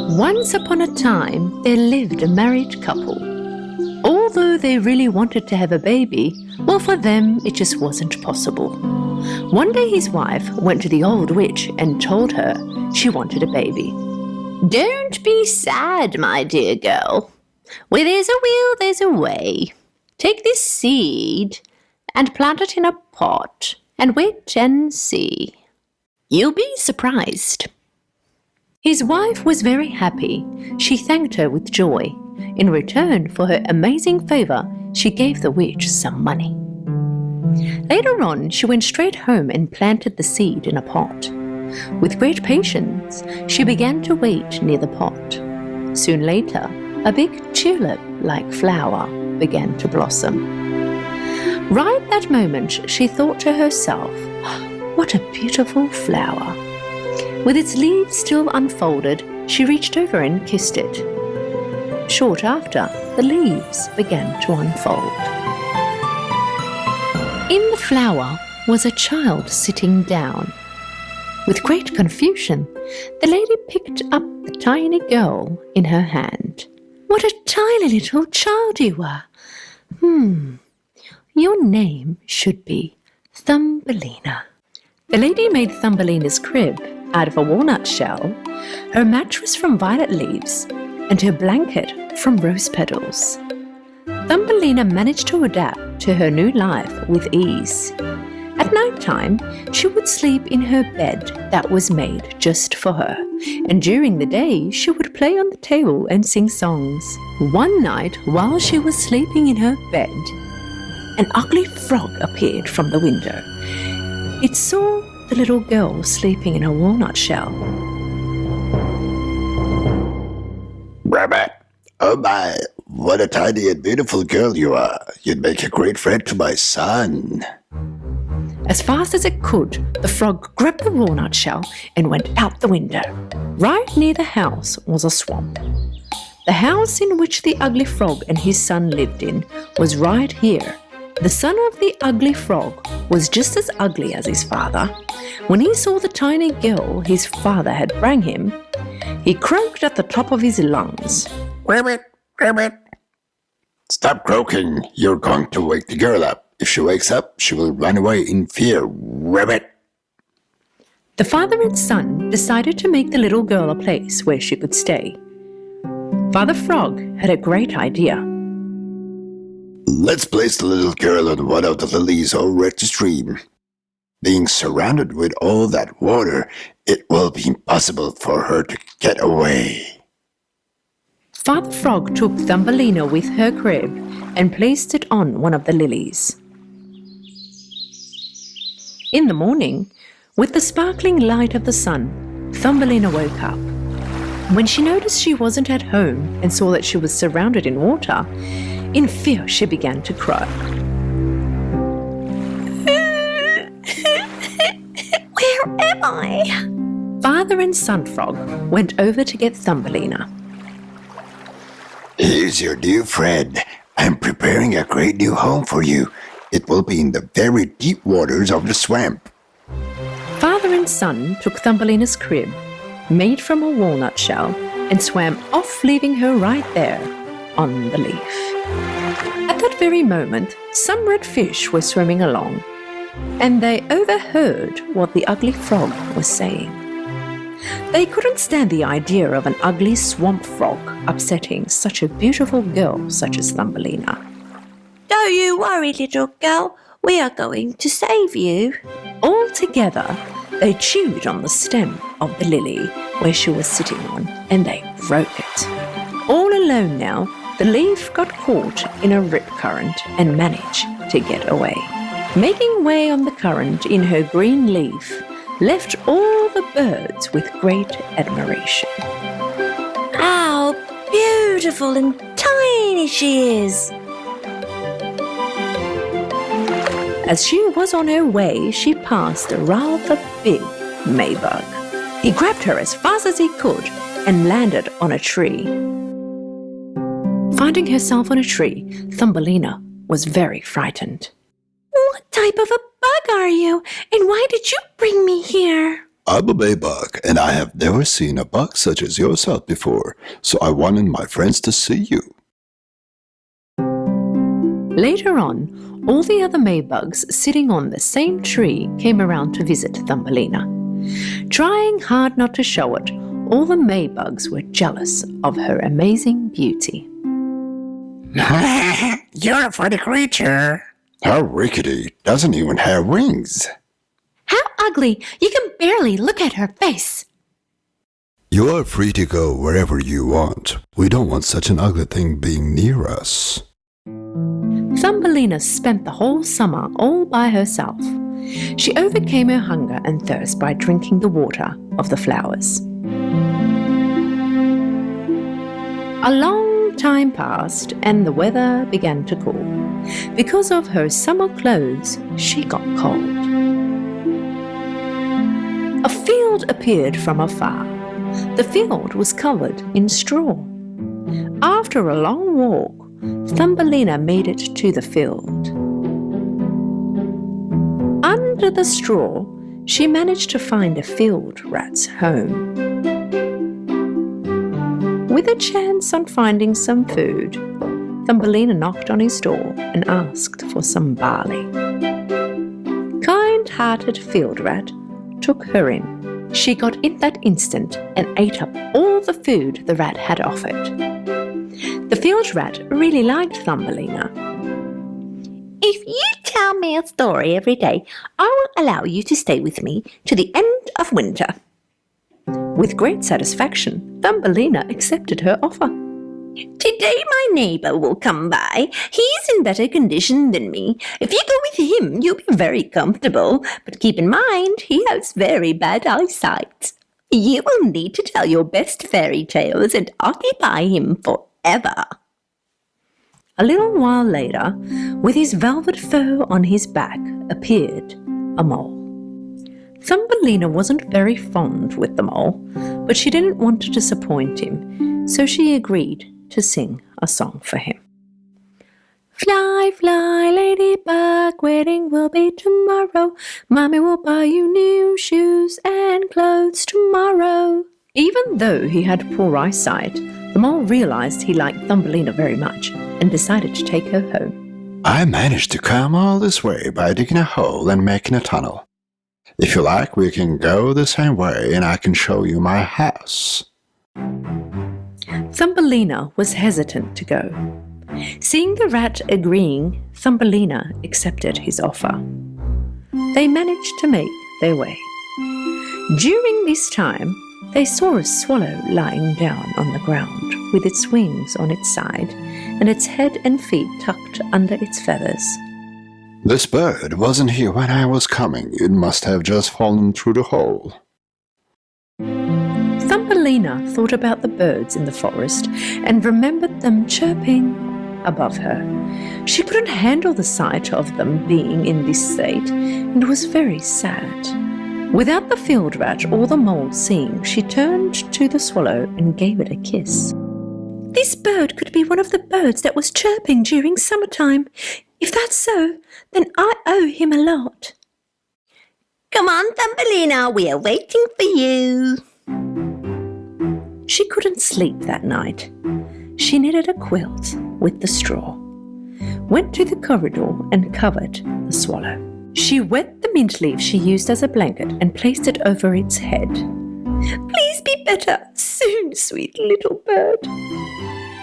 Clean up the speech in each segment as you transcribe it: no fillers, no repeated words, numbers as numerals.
Once upon a time, there lived a married couple. Although they really wanted to have a baby, well, for them, it just wasn't possible. One day his wife went to the old witch and told her she wanted a baby. "Don't be sad, my dear girl. Where there's a will, there's a way. Take this seed and plant it in a pot and wait and see. You'll be surprised." His wife was very happy. She thanked her with joy. In return for her amazing favor, she gave the witch some money. Later on, she went straight home and planted the seed in a pot. With great patience, she began to wait near the pot. Soon later, a big tulip-like flower began to blossom. Right that moment, she thought to herself, "What a beautiful flower." With its leaves still unfolded, she reached over and kissed it. Short after, the leaves began to unfold. In the flower was a child sitting down. With great confusion, the lady picked up the tiny girl in her hand. "What a tiny little child you are! Your name should be Thumbelina." The lady made Thumbelina's crib out of a walnut shell, her mattress from violet leaves, and her blanket from rose petals. Thumbelina managed to adapt to her new life with ease. At night time, she would sleep in her bed that was made just for her, and during the day she would play on the table and sing songs. One night, while she was sleeping in her bed, an ugly frog appeared from the window. It saw the little girl sleeping in a walnut shell. Rabbit, oh my, what a tiny and beautiful girl you are. You'd make a great friend to my son. As fast as it could, the frog grabbed the walnut shell and went out the window. Right near the house was a swamp. The house in which the ugly frog and his son lived in was right here. The son of the ugly frog was just as ugly as his father. When he saw the tiny girl his father had brought him, he croaked at the top of his lungs. Rabbit, rabbit. Stop croaking. You're going to wake the girl up. If she wakes up, she will run away in fear. Rabbit. The father and son decided to make the little girl a place where she could stay. Father Frog had a great idea. Let's place the little girl on one of the lilies over at the stream. Being surrounded with all that water, it will be impossible for her to get away. Father Frog took Thumbelina with her crib and placed it on one of the lilies. In the morning, with the sparkling light of the sun, Thumbelina woke up. When she noticed she wasn't at home and saw that she was surrounded in water, in fear she began to cry. "Where am I?" Father and son frog went over to get Thumbelina. Here's your new friend. I'm preparing a great new home for you. It will be in the very deep waters of the swamp. Father and son took Thumbelina's crib, made from a walnut shell, and swam off, leaving her right there on the leaf. At that very moment, some red fish were swimming along, and they overheard what the ugly frog was saying. They couldn't stand the idea of an ugly swamp frog upsetting such a beautiful girl such as Thumbelina. "Don't you worry, little girl. We are going to save you." All together, they chewed on the stem of the lily where she was sitting on, and they broke it. All alone now, the leaf got caught in a rip current and managed to get away. Making way on the current in her green leaf left all the birds with great admiration. How beautiful and tiny she is. As she was on her way, she passed a rather big Maybug. He grabbed her as fast as he could and landed on a tree. Finding herself on a tree, Thumbelina was very frightened. What type of a bug are you? And why did you bring me here? I'm a Maybug, and I have never seen a bug such as yourself before, so I wanted my friends to see you. Later on, all the other Maybugs sitting on the same tree came around to visit Thumbelina. Trying hard not to show it, all the Maybugs were jealous of her amazing beauty. You're a funny creature. How rickety, doesn't even have wings. How ugly! You can barely look at her face. You are free to go wherever you want. We don't want such an ugly thing being near us. Thumbelina spent the whole summer all by herself. She overcame her hunger and thirst by drinking the water of the flowers. A long time passed and the weather began to cool. Because of her summer clothes, she got cold. A field appeared from afar. The field was covered in straw. After a long walk, Thumbelina made it to the field. Under the straw, she managed to find a field rat's home. With a chance on finding some food, Thumbelina knocked on his door and asked for some barley. Kind-hearted field rat took her in. She got in that instant and ate up all the food the rat had offered. The field rat really liked Thumbelina. If you tell me a story every day, I will allow you to stay with me to the end of winter. With great satisfaction, Thumbelina accepted her offer. Today my neighbour will come by. He's in better condition than me. If you go with him, you'll be very comfortable. But keep in mind, he has very bad eyesight. You will need to tell your best fairy tales and occupy him forever. A little while later, with his velvet fur on his back, appeared a mole. Thumbelina wasn't very fond with the mole, but she didn't want to disappoint him, so she agreed to sing a song for him. Fly, fly, ladybug, wedding will be tomorrow. Mommy will buy you new shoes and clothes tomorrow. Even though he had poor eyesight, the mole realized he liked Thumbelina very much and decided to take her home. I managed to come all this way by digging a hole and making a tunnel. If you like, we can go the same way and I can show you my house. Thumbelina was hesitant to go. Seeing the rat agreeing, Thumbelina accepted his offer. They managed to make their way. During this time, they saw a swallow lying down on the ground with its wings on its side and its head and feet tucked under its feathers. This bird wasn't here when I was coming. It must have just fallen through the hole. Thumbelina thought about the birds in the forest and remembered them chirping above her. She couldn't handle the sight of them being in this state and was very sad. Without the field rat or the mole seeing, she turned to the swallow and gave it a kiss. This bird could be one of the birds that was chirping during summertime. If that's so, then I owe him a lot. Come on, Thumbelina, we are waiting for you. She couldn't sleep that night. She knitted a quilt with the straw, went to the corridor and covered the swallow. She wet the mint leaf she used as a blanket and placed it over its head. Please be better soon, sweet little bird.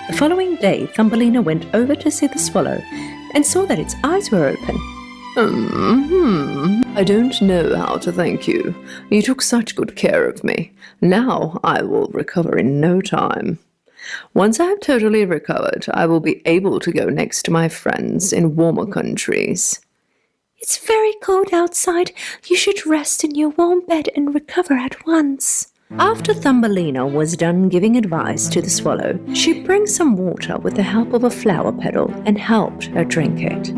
The following day, Thumbelina went over to see the swallow and saw that its eyes were open. I don't know how to thank you. You took such good care of me. Now I will recover in no time. Once I have totally recovered, I will be able to go next to my friends in warmer countries. It's very cold outside. You should rest in your warm bed and recover at once. After Thumbelina was done giving advice to the swallow, she brought some water with the help of a flower petal and helped her drink it.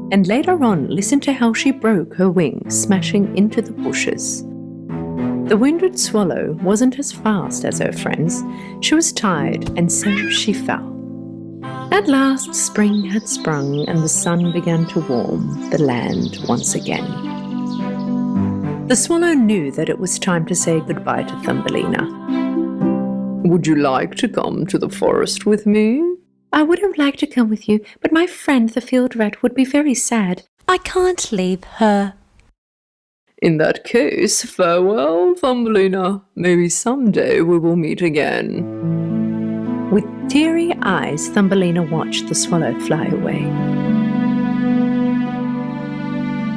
And later on, listen to how she broke her wings, smashing into the bushes. The wounded swallow wasn't as fast as her friends. She was tired, and so she fell. At last, spring had sprung, and the sun began to warm the land once again. The swallow knew that it was time to say goodbye to Thumbelina. "Would you like to come to the forest with me?" "I would have liked to come with you, but my friend the field rat would be very sad. I can't leave her." "In that case, farewell, Thumbelina. Maybe someday we will meet again." With teary eyes, Thumbelina watched the swallow fly away.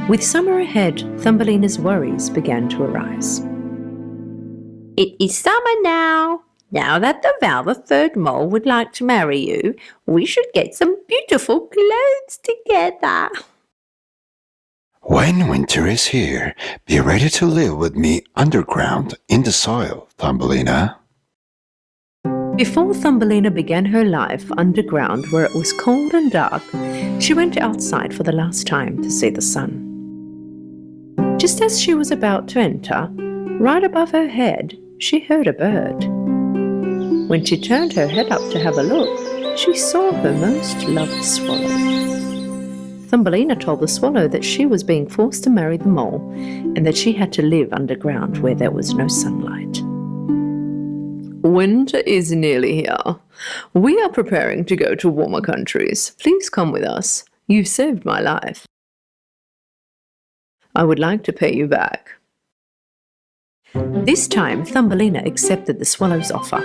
With summer ahead, Thumbelina's worries began to arise. It is summer now. Now that the Val the third mole would like to marry you, we should get some beautiful clothes together. When winter is here, be ready to live with me underground in the soil, Thumbelina. Before Thumbelina began her life underground where it was cold and dark, she went outside for the last time to see the sun. Just as she was about to enter, right above her head, she heard a bird. When she turned her head up to have a look, she saw her most loved swallow. Thumbelina told the swallow that she was being forced to marry the mole and that she had to live underground where there was no sunlight. "Winter is nearly here. We are preparing to go to warmer countries. Please come with us. You've saved my life. I would like to pay you back." This time, Thumbelina accepted the swallow's offer.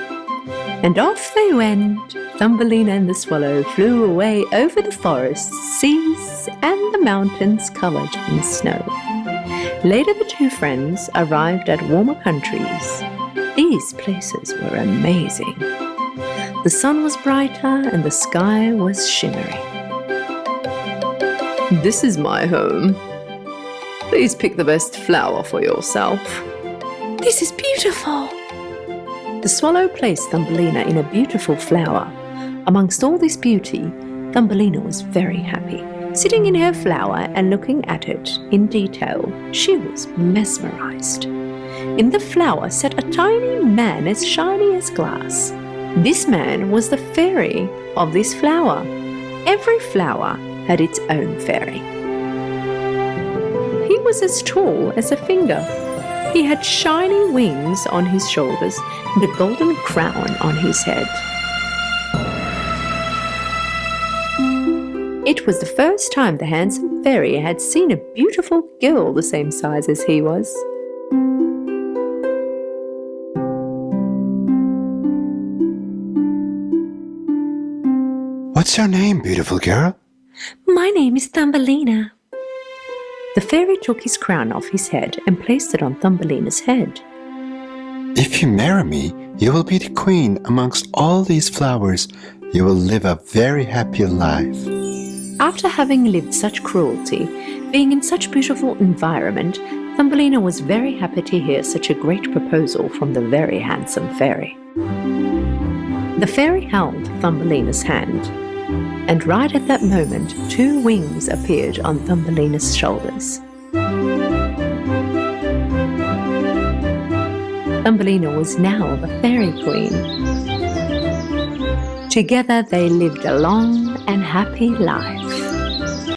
And off they went. Thumbelina and the swallow flew away over the forests, seas, and the mountains covered in snow. Later, the two friends arrived at warmer countries. These places were amazing. The sun was brighter and the sky was shimmering. "This is my home. Please pick the best flower for yourself." This is beautiful. The swallow placed Thumbelina in a beautiful flower. Amongst all this beauty, Thumbelina was very happy. Sitting in her flower and looking at it in detail, she was mesmerized. In the flower sat a tiny man as shiny as glass. This man was the fairy of this flower. Every flower had its own fairy. He was as tall as a finger. He had shiny wings on his shoulders and a golden crown on his head. It was the first time the handsome fairy had seen a beautiful girl the same size as he was. What's your name, beautiful girl? My name is Thumbelina. The fairy took his crown off his head and placed it on Thumbelina's head. If you marry me, you will be the queen amongst all these flowers. You will live a very happy life. After having lived such cruelty, being in such beautiful environment, Thumbelina was very happy to hear such a great proposal from the very handsome fairy. The fairy held Thumbelina's hand, and right at that moment, two wings appeared on Thumbelina's shoulders. Thumbelina was now the fairy queen. Together they lived a long and happy life.